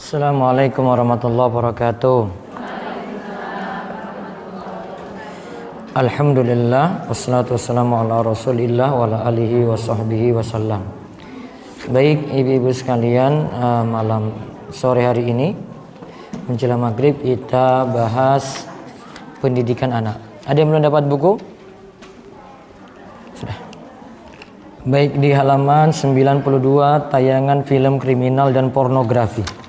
Assalamualaikum warahmatullahi wabarakatuh. Alhamdulillah wassalatu wassalamu ala Rasulillah wa ala alihi wa sahbihi wasallam. Baik ibu-ibu sekalian, malam sore hari ini menjelang maghrib kita bahas pendidikan anak. Ada yang belum dapat buku? Sudah. Baik, di halaman 92 tayangan film kriminal dan pornografi.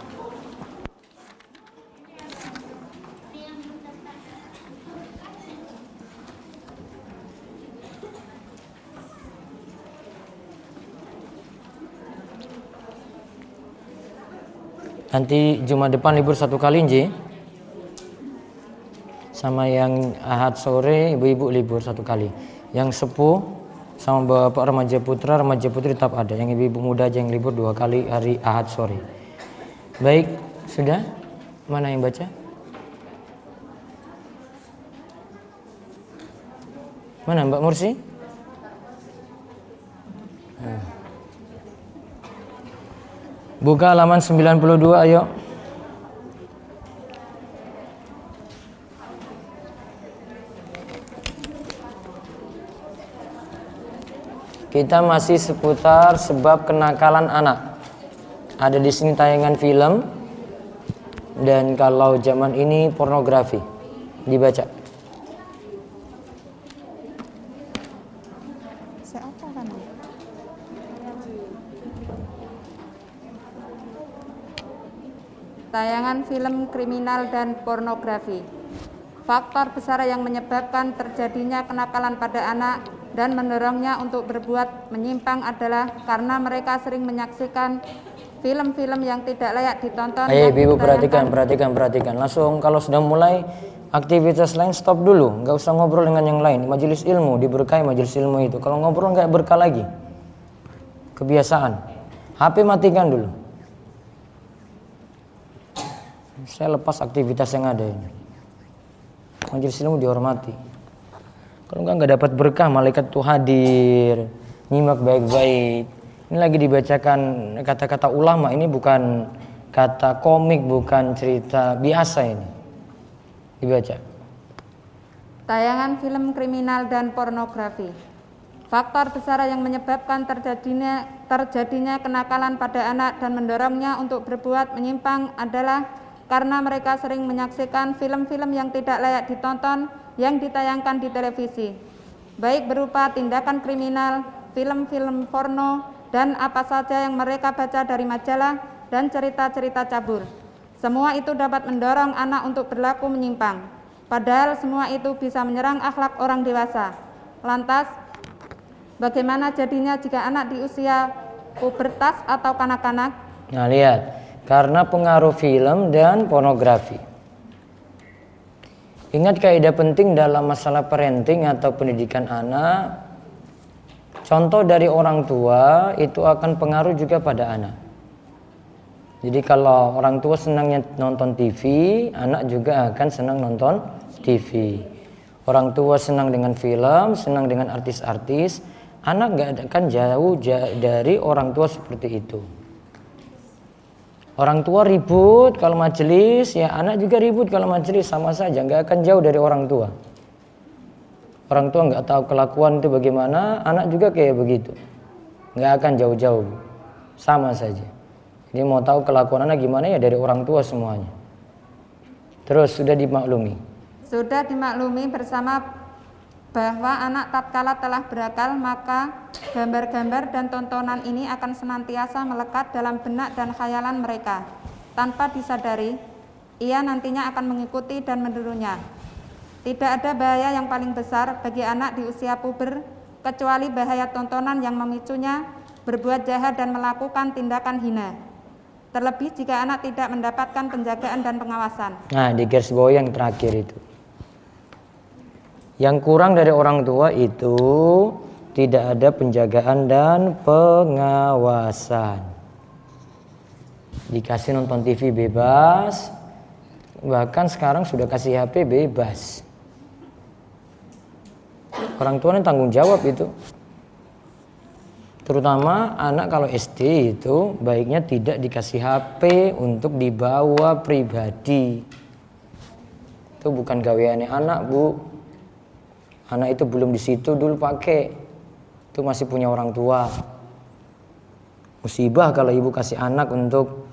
Nanti Jumat depan libur satu kali, Nji. Sama yang Ahad sore ibu-ibu libur satu kali. Yang sepuh sama bapak remaja putra, remaja putri tetap ada. Yang ibu-ibu muda aja yang libur 2 kali hari Ahad sore. Baik, sudah? Mana yang baca? Mana Mbak Mursi? Buka halaman 92, ayo. Kita masih seputar sebab kenakalan anak. Ada di sini tayangan film dan kalau zaman ini pornografi. Dibaca. Tayangan film kriminal dan pornografi. Faktor besar yang menyebabkan terjadinya kenakalan pada anak dan mendorongnya untuk berbuat menyimpang adalah karena mereka sering menyaksikan film-film yang tidak layak ditonton. Ayo ibu perhatikan. Langsung kalau sudah mulai aktivitas lain stop dulu, nggak usah ngobrol dengan yang lain. Majelis ilmu diberkahi majelis ilmu itu. Kalau ngobrol nggak berkah lagi. Kebiasaan. HP matikan dulu. Saya lepas aktivitas yang ada ini. Majelis ilmu dihormati. Kalau nggak dapat berkah, malaikat tuh hadir, nyimak baik-baik. Ini lagi dibacakan kata-kata ulama. Ini bukan kata komik, bukan cerita biasa ini. Dibaca. Tayangan film kriminal dan pornografi. Faktor besar yang menyebabkan terjadinya kenakalan pada anak dan mendorongnya untuk berbuat menyimpang adalah karena mereka sering menyaksikan film-film yang tidak layak ditonton yang ditayangkan di televisi, baik berupa tindakan kriminal, film-film porno, dan apa saja yang mereka baca dari majalah dan cerita-cerita cabul. Semua itu dapat mendorong anak untuk berlaku menyimpang, padahal semua itu bisa menyerang akhlak orang dewasa. Lantas, bagaimana jadinya jika anak di usia pubertas atau kanak-kanak? Nah, lihat. Karena pengaruh film dan pornografi. Ingat kaidah penting dalam masalah parenting atau pendidikan anak. Contoh dari orang tua itu akan pengaruh juga pada anak. Jadi kalau orang tua senangnya nonton TV, anak juga akan senang nonton TV. Orang tua senang dengan film, senang dengan artis-artis, anak gak akan jauh dari orang tua seperti itu. Orang tua ribut kalau majelis, ya anak juga ribut kalau majelis, sama saja, nggak akan jauh dari orang tua. Orang tua nggak tahu kelakuan itu bagaimana, anak juga kayak begitu, nggak akan jauh-jauh, sama saja. Jadi mau tahu kelakuan anak gimana ya dari orang tua semuanya. Terus sudah dimaklumi. Sudah dimaklumi bersama bahwa anak tatkala telah berakal, maka gambar-gambar dan tontonan ini akan senantiasa melekat dalam benak dan khayalan mereka. Tanpa disadari, ia nantinya akan mengikuti dan menirunya. Tidak ada bahaya yang paling besar bagi anak di usia puber, kecuali bahaya tontonan yang memicunya berbuat jahat dan melakukan tindakan hina. Terlebih jika anak tidak mendapatkan penjagaan dan pengawasan. Nah, di garis bawah yang terakhir itu. Yang kurang dari orang tua itu tidak ada penjagaan dan pengawasan. Dikasih nonton TV bebas, bahkan sekarang sudah kasih HP bebas. Orang tua ini tanggung jawab itu. Terutama anak kalau SD itu baiknya tidak dikasih HP untuk dibawa pribadi. Itu bukan gaweannya anak, Bu. Anak itu belum di situ dulu pakai. Itu masih punya orang tua. Musibah kalau ibu kasih anak untuk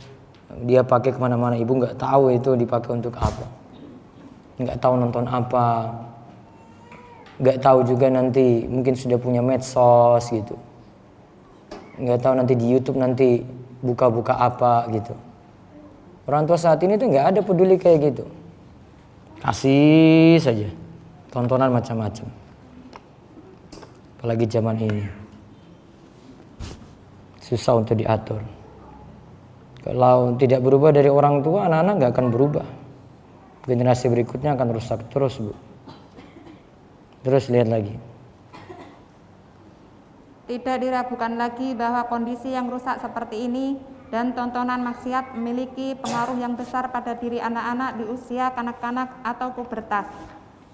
dia pakai kemana-mana, ibu nggak tahu itu dipakai untuk apa, nggak tahu nonton apa, nggak tahu juga nanti mungkin sudah punya medsos gitu, nggak tahu nanti di YouTube nanti buka-buka apa gitu. Orang tua saat ini tuh nggak ada peduli kayak gitu, kasih saja tontonan macam-macam, apalagi zaman ini susah untuk diatur. Kalau tidak berubah dari orang tua, anak-anak nggak akan berubah. Generasi berikutnya akan rusak terus, Bu. Terus lihat lagi. Tidak diragukan lagi bahwa kondisi yang rusak seperti ini dan tontonan maksiat memiliki pengaruh yang besar pada diri anak-anak di usia kanak-kanak atau pubertas.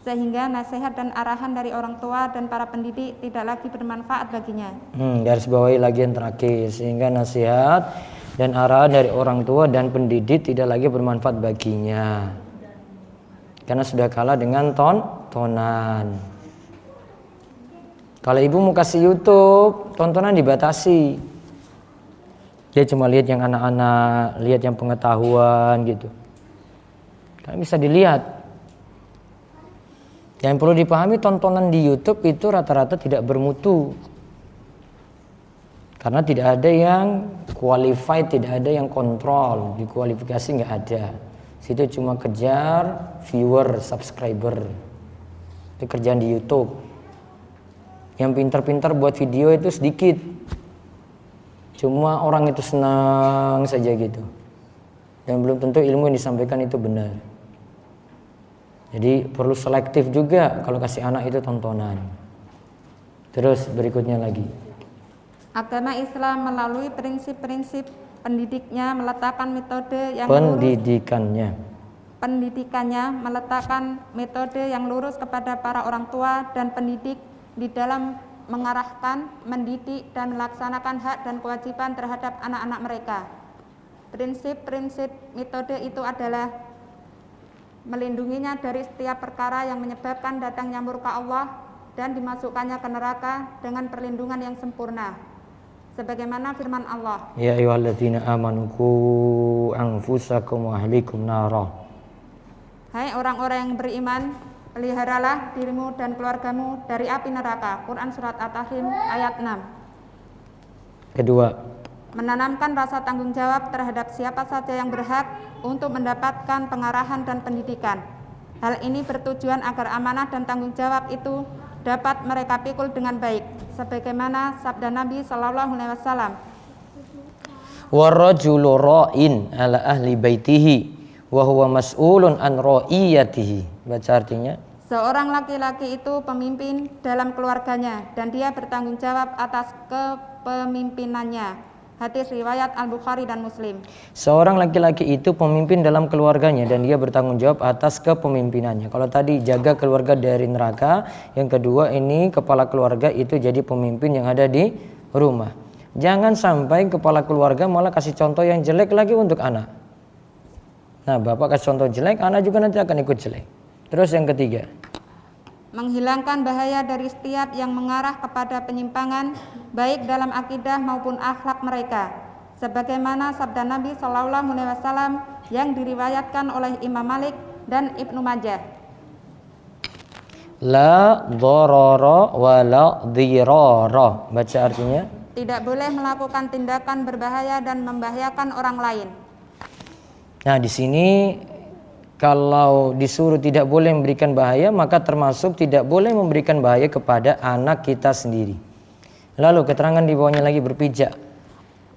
Sehingga nasihat dan arahan dari orang tua dan para pendidik tidak lagi bermanfaat baginya. Garis bawahi lagi yang terakhir. Sehingga nasihat dan arahan dari orang tua dan pendidik tidak lagi bermanfaat baginya. Karena sudah kalah dengan tontonan. Kalau ibu mau kasih YouTube, tontonan dibatasi. Dia cuma lihat yang anak-anak, lihat yang pengetahuan gitu. Kan bisa dilihat. Yang perlu dipahami, tontonan di YouTube itu rata-rata tidak bermutu. Karena tidak ada yang qualified, tidak ada yang kontrol, dikualifikasi nggak ada. Situ cuma kejar viewer, subscriber. Itu kerjaan di YouTube. Yang pintar-pintar buat video itu sedikit. Cuma orang itu senang saja gitu. Dan belum tentu ilmu yang disampaikan itu benar. Jadi perlu selektif juga kalau kasih anak itu tontonan. Terus berikutnya lagi. Agama Islam melalui prinsip-prinsip pendidiknya meletakkan metode yang pendidikannya meletakkan metode yang lurus kepada para orang tua dan pendidik di dalam mengarahkan, mendidik dan melaksanakan hak dan kewajiban terhadap anak-anak mereka. Prinsip-prinsip metode itu adalah melindunginya dari setiap perkara yang menyebabkan datangnya murka Allah dan dimasukkannya ke neraka dengan perlindungan yang sempurna. Sebagaimana firman Allah, Ya ayyuhalladzina amanu qu anfusakum wa ahlikum nara. Hai orang-orang yang beriman, peliharalah dirimu dan keluargamu dari api neraka. Quran Surat At-Tahrim ayat 6. Kedua, menanamkan rasa tanggung jawab terhadap siapa saja yang berhak untuk mendapatkan pengarahan dan pendidikan. Hal ini bertujuan agar amanah dan tanggung jawab itu dapat mereka pikul dengan baik, sebagaimana sabda Nabi Shallallahu Alaihi Wasallam. Warrajulu ra'in ala ahli baitihi wa huwa mas'ulun an ra'iyatihi. Baca artinya. Seorang laki-laki itu pemimpin dalam keluarganya dan dia bertanggung jawab atas kepemimpinannya. Hadis riwayat Al-Bukhari dan Muslim. Seorang laki-laki itu pemimpin dalam keluarganya dan dia bertanggung jawab atas kepemimpinannya. Kalau tadi jaga keluarga dari neraka, yang kedua ini kepala keluarga itu jadi pemimpin yang ada di rumah. Jangan sampai kepala keluarga malah kasih contoh yang jelek lagi untuk anak. Nah, bapak kasih contoh jelek, anak juga nanti akan ikut jelek. Terus yang ketiga, menghilangkan bahaya dari setiap yang mengarah kepada penyimpangan baik dalam akidah maupun akhlak mereka, sebagaimana sabda Nabi Shallallahu Alaihi Wasallam yang diriwayatkan oleh Imam Malik dan Ibnu Majah. La dharara wa la dhirara. Baca artinya. Tidak boleh melakukan tindakan berbahaya dan membahayakan orang lain. Nah, di sini kalau disuruh tidak boleh memberikan bahaya, maka termasuk tidak boleh memberikan bahaya kepada anak kita sendiri. Lalu keterangan di bawahnya lagi berpijak.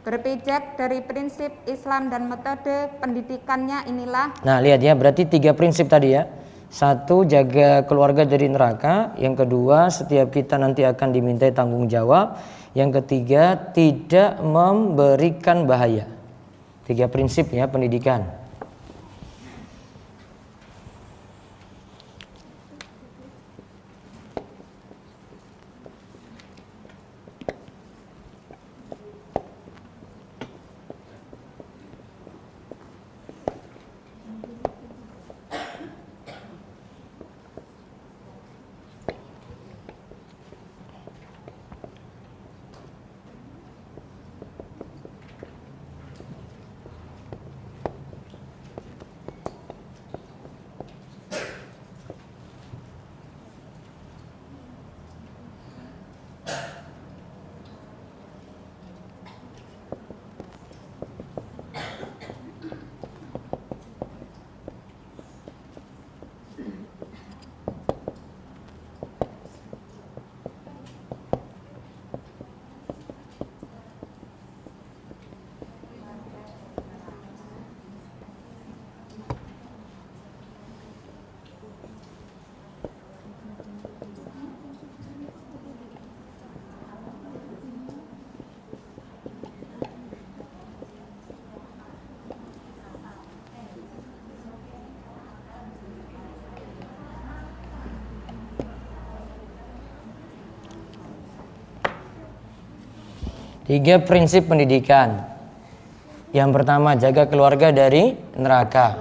Berpijak dari prinsip Islam dan metode pendidikannya inilah. Nah, lihat ya, berarti 3 prinsip tadi ya. 1, jaga keluarga dari neraka. Yang kedua, setiap kita nanti akan dimintai tanggung jawab. Yang ketiga, tidak memberikan bahaya. 3 prinsip ya pendidikan. 3 prinsip pendidikan. Yang pertama, jaga keluarga dari neraka.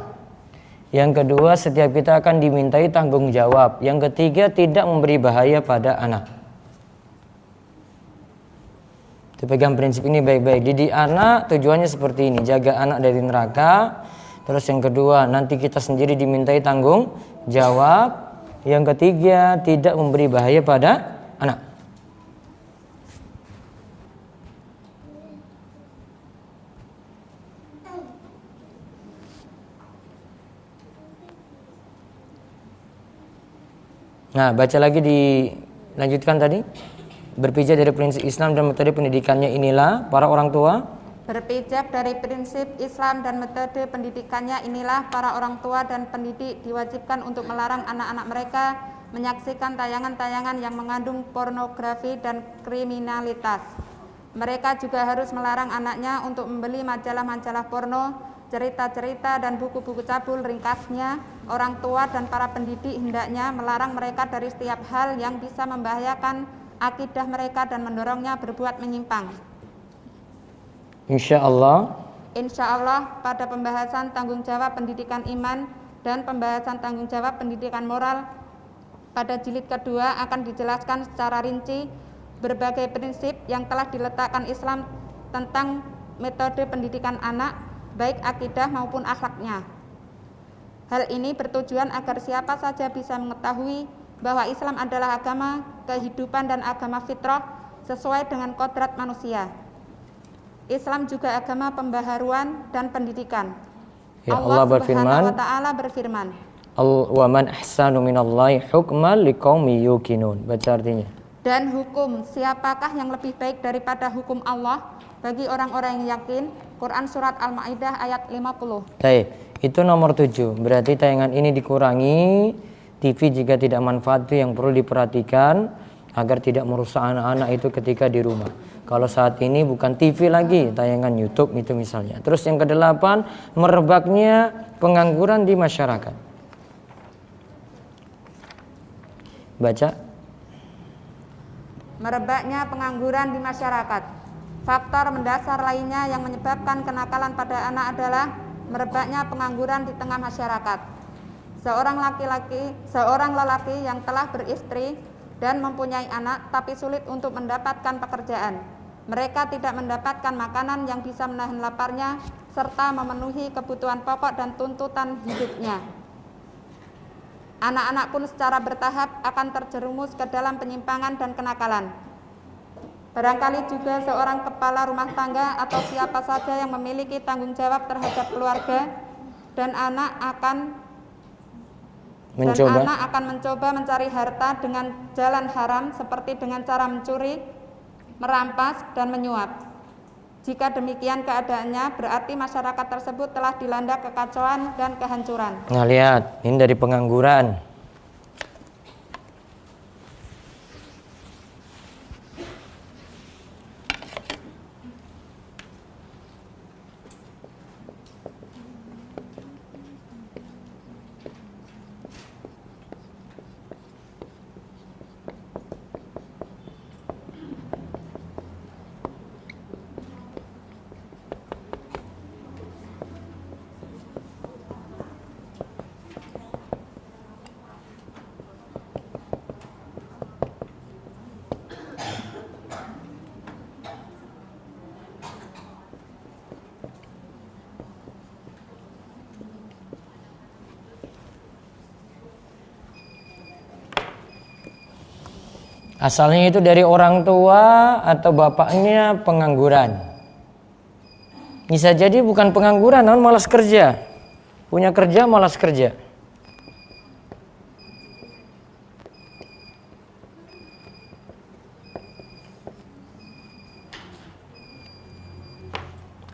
Yang kedua, setiap kita akan dimintai tanggung jawab. Yang ketiga, tidak memberi bahaya pada anak. Kita pegang prinsip ini baik-baik. Didik anak tujuannya seperti ini, jaga anak dari neraka. Terus yang kedua, nanti kita sendiri dimintai tanggung jawab. Yang ketiga, tidak memberi bahaya pada anak. Nah, baca lagi, dilanjutkan tadi. Berpijak dari prinsip Islam dan metode pendidikannya inilah para orang tua. Berpijak dari prinsip Islam dan metode pendidikannya inilah para orang tua dan pendidik diwajibkan untuk melarang anak-anak mereka menyaksikan tayangan-tayangan yang mengandung pornografi dan kriminalitas. Mereka juga harus melarang anaknya untuk membeli majalah-majalah porno, cerita-cerita dan buku-buku cabul. Ringkasnya, orang tua dan para pendidik hendaknya melarang mereka dari setiap hal yang bisa membahayakan akidah mereka dan mendorongnya berbuat menyimpang. Insya Allah Pada pembahasan tanggung jawab pendidikan iman dan pembahasan tanggung jawab pendidikan moral pada jilid kedua akan dijelaskan secara rinci berbagai prinsip yang telah diletakkan Islam tentang metode pendidikan anak, baik akidah maupun akhlaknya. Hal ini bertujuan agar siapa saja bisa mengetahui bahwa Islam adalah agama kehidupan dan agama fitrah sesuai dengan kodrat manusia. Islam juga agama pembaharuan dan pendidikan. Ya, Allah berfirman, Subhanahu wa taala berfirman, wa man ahsanu minallahi hukman liqaumi yuqinun. Baca artinya. Dan hukum, siapakah yang lebih baik daripada hukum Allah bagi orang-orang yang yakin? Quran surat Al-Maidah ayat 50. Baik, itu nomor 7. Berarti tayangan ini dikurangi. TV jika tidak manfaat itu yang perlu diperhatikan agar tidak merusak anak-anak itu ketika di rumah. Kalau saat ini bukan TV lagi, tayangan YouTube itu misalnya. Terus yang ke-8, merebaknya pengangguran di masyarakat. Baca. Merebaknya pengangguran di masyarakat. Faktor mendasar lainnya yang menyebabkan kenakalan pada anak adalah merebaknya pengangguran di tengah masyarakat. Seorang lelaki yang telah beristri dan mempunyai anak tapi sulit untuk mendapatkan pekerjaan. Mereka tidak mendapatkan makanan yang bisa menahan laparnya serta memenuhi kebutuhan pokok dan tuntutan hidupnya. Anak-anak pun secara bertahap akan terjerumus ke dalam penyimpangan dan kenakalan. Barangkali juga seorang kepala rumah tangga atau siapa saja yang memiliki tanggung jawab terhadap keluarga dan anak akan mencoba mencari harta dengan jalan haram seperti dengan cara mencuri, merampas, dan menyuap. Jika demikian keadaannya, berarti masyarakat tersebut telah dilanda kekacauan dan kehancuran. Nah, lihat, ini dari pengangguran. Asalnya itu dari orang tua atau bapaknya pengangguran. Bisa jadi bukan pengangguran, namun malas kerja. Punya kerja, malas kerja.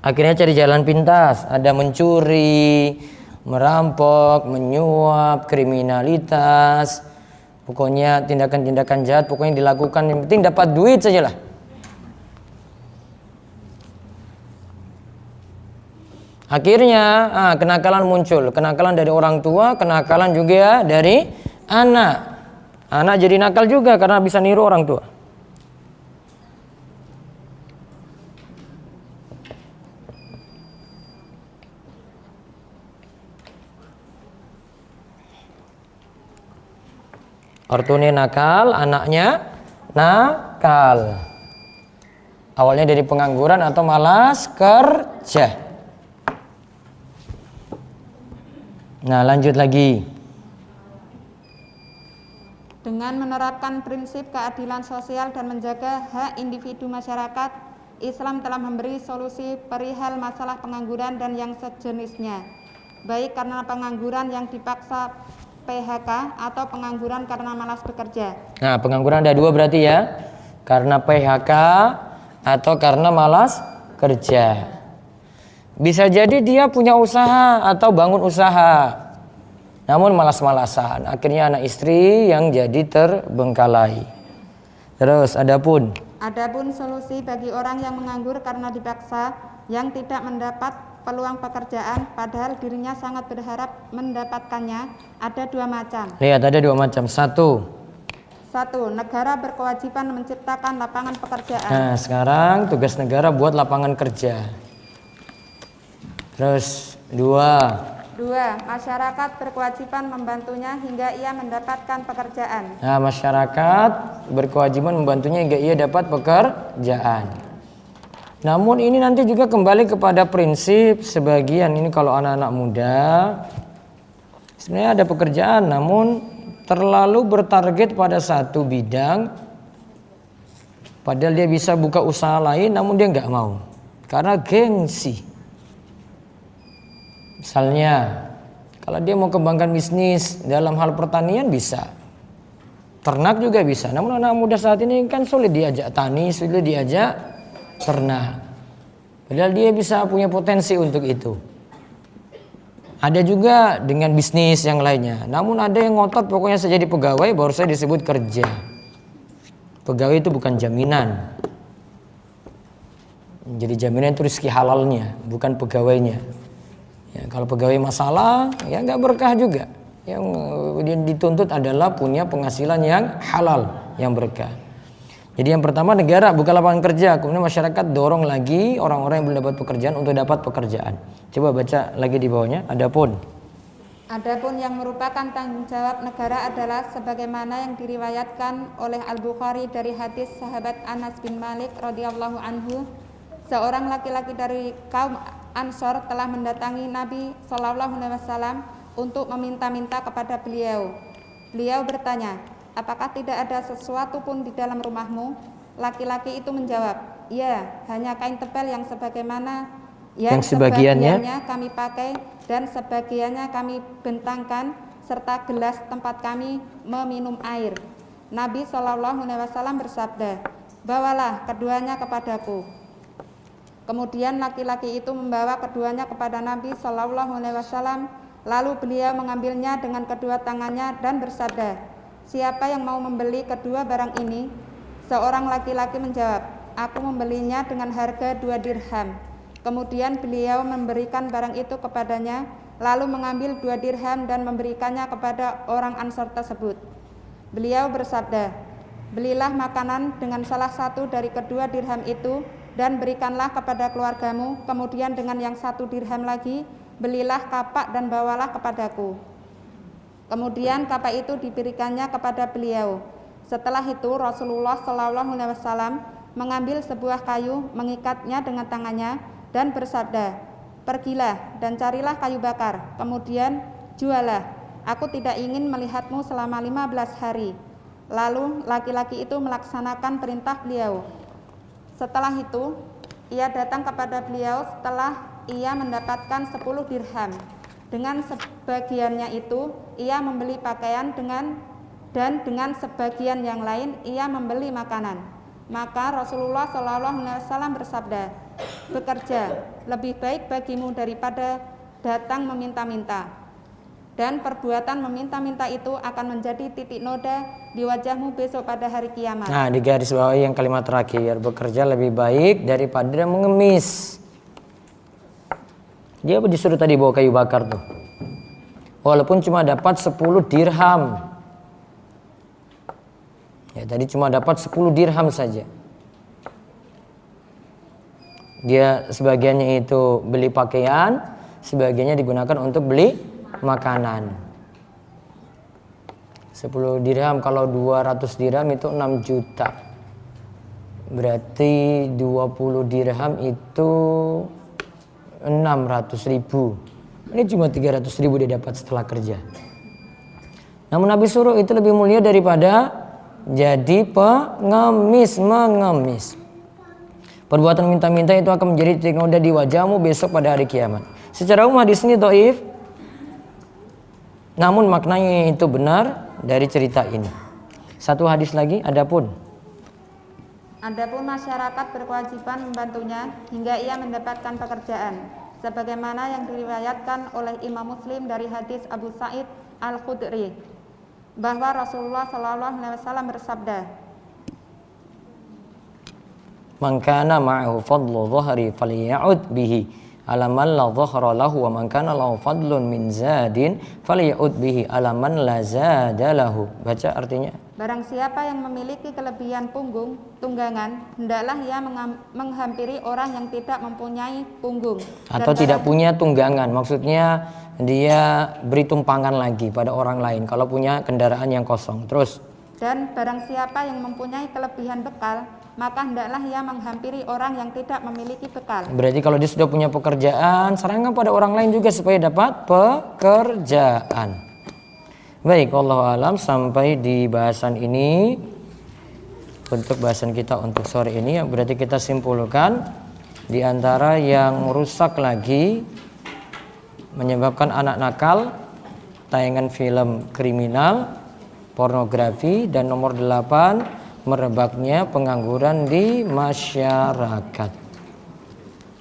Akhirnya cari jalan pintas, ada mencuri, merampok, menyuap, kriminalitas. Pokoknya tindakan-tindakan jahat pokoknya dilakukan, yang penting dapat duit sajalah. Akhirnya kenakalan muncul, kenakalan dari orang tua, kenakalan juga dari anak. Anak jadi nakal juga karena bisa niru orang tua. Ortunya nakal, anaknya nakal. Awalnya dari pengangguran atau malas kerja. Nah, lanjut lagi. Dengan menerapkan prinsip keadilan sosial dan menjaga hak individu masyarakat, Islam telah memberi solusi perihal masalah pengangguran dan yang sejenisnya, baik karena pengangguran yang dipaksa PHK atau pengangguran karena malas bekerja. Nah, pengangguran ada dua berarti ya. Karena PHK atau karena malas kerja. Bisa jadi dia punya usaha atau bangun usaha, namun malas-malasan. Akhirnya anak istri yang jadi terbengkalai. Terus adapun Solusi bagi orang yang menganggur karena dipaksa, yang tidak mendapat peluang pekerjaan padahal dirinya sangat berharap mendapatkannya, ada dua macam. Lihat, ada dua macam. Satu, negara berkewajiban menciptakan lapangan pekerjaan. nah sekarang tugas negara buat lapangan kerja. Terus dua, masyarakat berkewajiban membantunya hingga ia mendapatkan pekerjaan. nah masyarakat berkewajiban membantunya hingga ia dapat pekerjaan. Namun ini nanti juga kembali kepada prinsip sebagian ini, kalau anak-anak muda sebenarnya ada pekerjaan namun terlalu bertarget pada satu bidang, padahal dia bisa buka usaha lain namun dia nggak mau karena gengsi. Misalnya kalau dia mau kembangkan bisnis dalam hal pertanian bisa, ternak juga bisa, namun anak muda saat ini kan sulit diajak tani, sulit diajak ternak, padahal dia bisa punya potensi untuk itu. Ada juga dengan bisnis yang lainnya, namun ada yang ngotot pokoknya saya jadi pegawai baru saya disebut kerja. Pegawai itu bukan jaminan. Jadi jaminan itu rezeki halalnya, bukan pegawainya. Ya, kalau pegawai masalah ya nggak berkah juga. Yang dituntut adalah punya penghasilan yang halal, yang berkah. Jadi yang pertama negara buka lapangan kerja, kemudian masyarakat dorong lagi orang-orang yang belum dapat pekerjaan untuk dapat pekerjaan. Coba baca lagi di bawahnya. Adapun yang merupakan tanggung jawab negara adalah sebagaimana yang diriwayatkan oleh Al-Bukhari dari hadis sahabat Anas bin Malik radhiyallahu anhu, seorang laki-laki dari kaum Ansor telah mendatangi Nabi Shallallahu Alaihi Wasallam untuk meminta-minta kepada beliau. Beliau bertanya, apakah tidak ada sesuatu pun di dalam rumahmu? Laki-laki itu menjawab, ya, hanya kain tebal yang sebagiannya kami pakai dan sebagiannya kami bentangkan, serta gelas tempat kami meminum air. Nabi Shallallahu Alaihi Wasallam bersabda, bawalah keduanya kepadaku. Kemudian laki-laki itu membawa keduanya kepada Nabi Shallallahu Alaihi Wasallam. Lalu beliau mengambilnya dengan kedua tangannya dan bersabda, siapa yang mau membeli kedua barang ini? Seorang laki-laki menjawab, aku membelinya dengan harga 2 dirham. Kemudian beliau memberikan barang itu kepadanya, lalu mengambil 2 dirham dan memberikannya kepada orang Ansor tersebut. Beliau bersabda, belilah makanan dengan salah satu dari kedua dirham itu dan berikanlah kepada keluargamu. Kemudian dengan yang 1 dirham lagi, belilah kapak dan bawalah kepadaku. Kemudian kapak itu diberikannya kepada beliau. Setelah itu Rasulullah Shallallahu Alaihi Wasallam mengambil sebuah kayu, mengikatnya dengan tangannya dan bersabda, pergilah dan carilah kayu bakar, kemudian jualah. Aku tidak ingin melihatmu selama 15 hari. Lalu laki-laki itu melaksanakan perintah beliau. Setelah itu ia datang kepada beliau setelah ia mendapatkan 10 dirham. Dengan sebagiannya itu ia membeli pakaian dan dengan sebagian yang lain ia membeli makanan. Maka Rasulullah SAW bersabda, bekerja lebih baik bagimu daripada datang meminta-minta, dan perbuatan meminta-minta itu akan menjadi titik noda di wajahmu besok pada hari kiamat. Nah, di garis bawah yang kalimat terakhir, bekerja lebih baik daripada mengemis. Dia disuruh tadi bawa kayu bakar tuh, walaupun cuma dapat 10 dirham. Ya, tadi cuma dapat 10 dirham saja. Dia sebagiannya itu beli pakaian, sebagiannya digunakan untuk beli makanan. 10 dirham, kalau 200 dirham itu 6 juta. Berarti 20 dirham itu 600 ribu. Ini cuma 300 ribu dia dapat setelah kerja. Namun Nabi suruh itu lebih mulia daripada jadi pengemis, mengemis. Perbuatan minta-minta itu akan menjadi titik noda di wajahmu besok pada hari kiamat. Secara umum hadis ini dhaif, namun maknanya itu benar dari cerita ini. Satu hadis lagi, adapun masyarakat berkewajiban membantunya hingga ia mendapatkan pekerjaan, sebagaimana yang diriwayatkan oleh Imam Muslim dari hadis Abu Sa'id Al-Khudri bahwa Rasulullah SAW bersabda, man kana ma'ahu fadlu dhahri falya'ud bihi ala man la dhahra lahu wa man kana lahu fadlun min zadin falya'ud bihi ala man la zada lahu. Baca artinya. barang siapa yang memiliki kelebihan punggung, tunggangan, hendaklah ia menghampiri orang yang tidak mempunyai punggung atau tidak punya tunggangan. Maksudnya dia beri tumpangan lagi pada orang lain kalau punya kendaraan yang kosong. Terus, dan barang siapa yang mempunyai kelebihan bekal, maka hendaklah ia menghampiri orang yang tidak memiliki bekal. Berarti kalau dia sudah punya pekerjaan, serangan pada orang lain juga supaya dapat pekerjaan. Baik, wallahu alam, sampai di bahasan ini untuk bahasan kita untuk sore ini. Berarti kita simpulkan di antara yang rusak lagi menyebabkan anak nakal, tayangan film kriminal, pornografi, dan nomor 8 merebaknya pengangguran di masyarakat.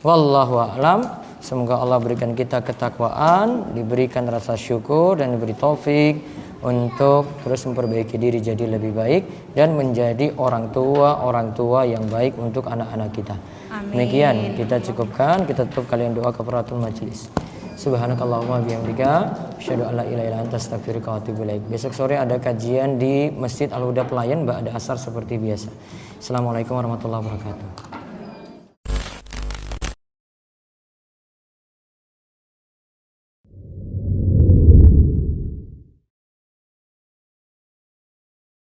Wallahu a'lam. Semoga Allah berikan kita ketakwaan, diberikan rasa syukur, dan diberi taufik untuk terus memperbaiki diri jadi lebih baik dan menjadi orang tua yang baik untuk anak-anak kita. Amin. Demikian kita cukupkan, kita tutup kalian doa kafaratul majelis. Subhanakallahumma bihamdika asyhadu an la ilaha illa anta astaghfiruka wa atubu ilaik. Besok sore ada kajian di Masjid Al-Huda Pelayan ba'da asar seperti biasa. Assalamualaikum warahmatullahi wabarakatuh.